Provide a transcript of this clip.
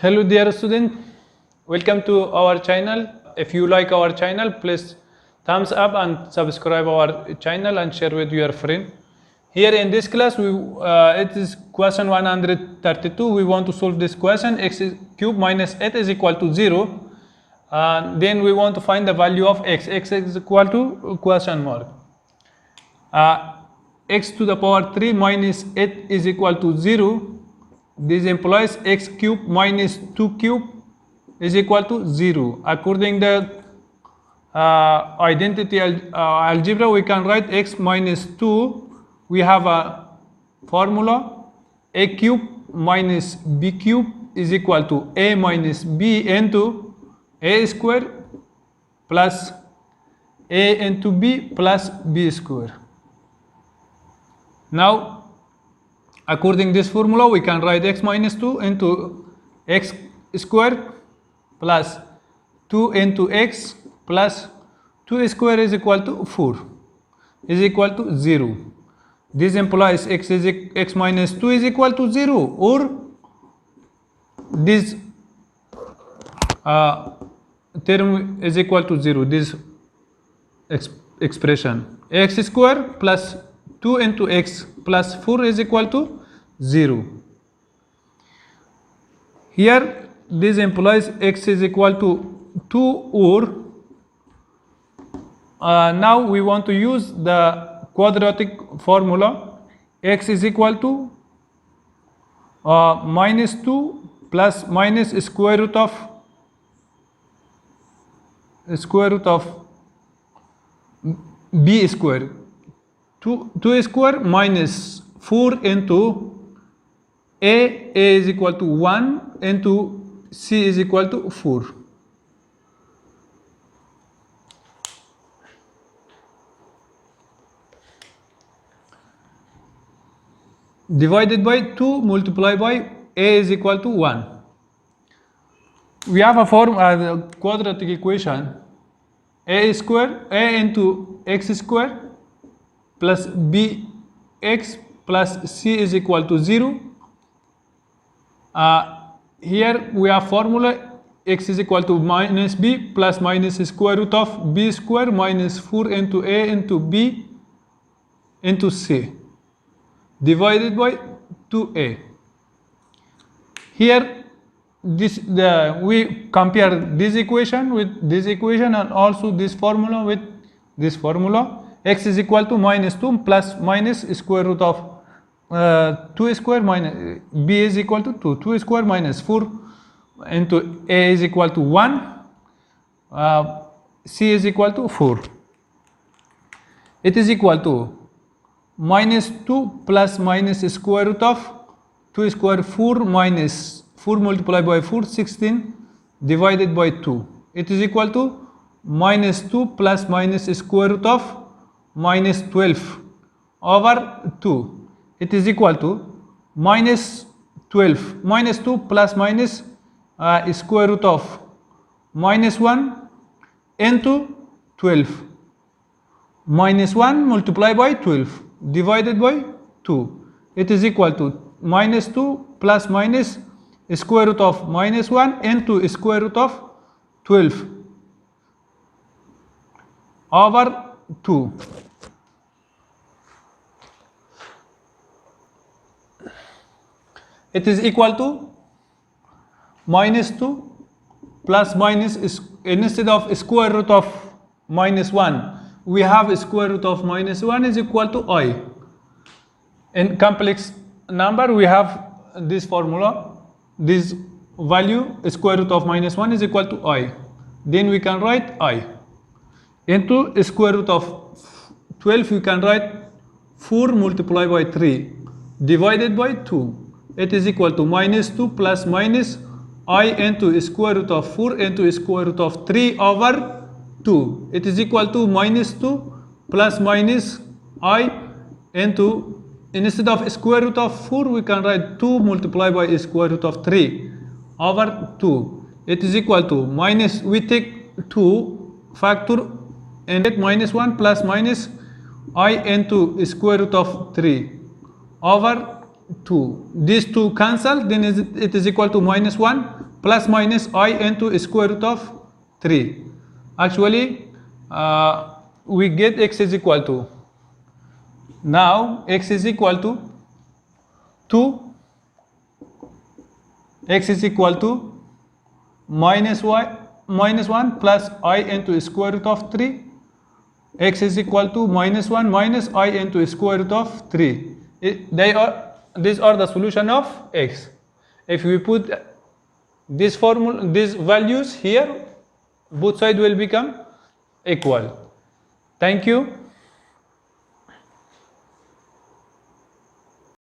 Hello dear student, welcome to our channel. If you like our channel, please thumbs up and subscribe our channel and share with your friend. Here in this class, it is question 132. We want to solve this question: x cube minus 8 is equal to 0. Then we want to find the value of x. X is equal to question mark. X to the power 3 minus 8 is equal to 0. This implies x cube minus 2 cube is equal to 0. According to the identity algebra, we can write x minus 2. We have a formula: a cube minus b cube is equal to a minus b into a square plus a into b plus b square. Now, according to this formula, we can write x minus 2 into x square plus 2 into x plus 2 square is equal to 4 is equal to 0. This implies x minus 2 is equal to 0, or this term is equal to 0. This expression x square plus 2 into x plus 4 is equal to 0. Here this implies x is equal to 2, or now we want to use the quadratic formula. X is equal to minus 2 plus minus square root of b square. 2 square minus 4 into a is equal to 1 into c is equal to 4. Divided by 2 multiplied by a is equal to 1. We have a quadratic equation: a square, a into x square plus bx plus c is equal to 0. Here we have formula: x is equal to minus b plus minus square root of b square minus 4 into a into b into c divided by 2a. Here we compare this equation with this equation, and also this formula with this formula. X is equal to minus 2 plus minus square root of 2 square minus b is equal to 2. 2 square minus 4 into a is equal to 1. C is equal to 4. It is equal to minus 2 plus minus square root of 2 square 4 minus 4 multiplied by 4 16 divided by 2. It is equal to minus 2 plus minus square root of minus 12 over 2. It is equal to minus 12 minus 2 plus minus square root of minus 1 into 12. Minus 1 multiplied by 12 divided by 2. It is equal to minus 2 plus minus square root of minus 1 into square root of 12 over 2. It is equal to minus 2 plus minus, instead of square root of minus 1, we have square root of minus 1 is equal to I. In complex number, we have this formula: this value square root of minus 1 is equal to I. Then we can write I into square root of 12. We can write 4 multiplied by 3 divided by 2. It is equal to minus 2 plus minus I into square root of 4 into square root of 3 over 2. It is equal to minus 2 plus minus I into, instead of square root of 4, we can write 2 multiplied by square root of 3 over 2. It is equal to minus, we take 2 factor and get minus 1 plus minus I into square root of 3 over 2. These two cancel, then it is equal to minus 1 plus minus I into square root of 3. Actually, we get x is equal to, now x is equal to 2, x is equal to minus 1 plus I into square root of 3, x is equal to minus 1 minus I into square root of 3. These are the solution of x. If we put this formula, these values here, both sides will become equal. Thank you.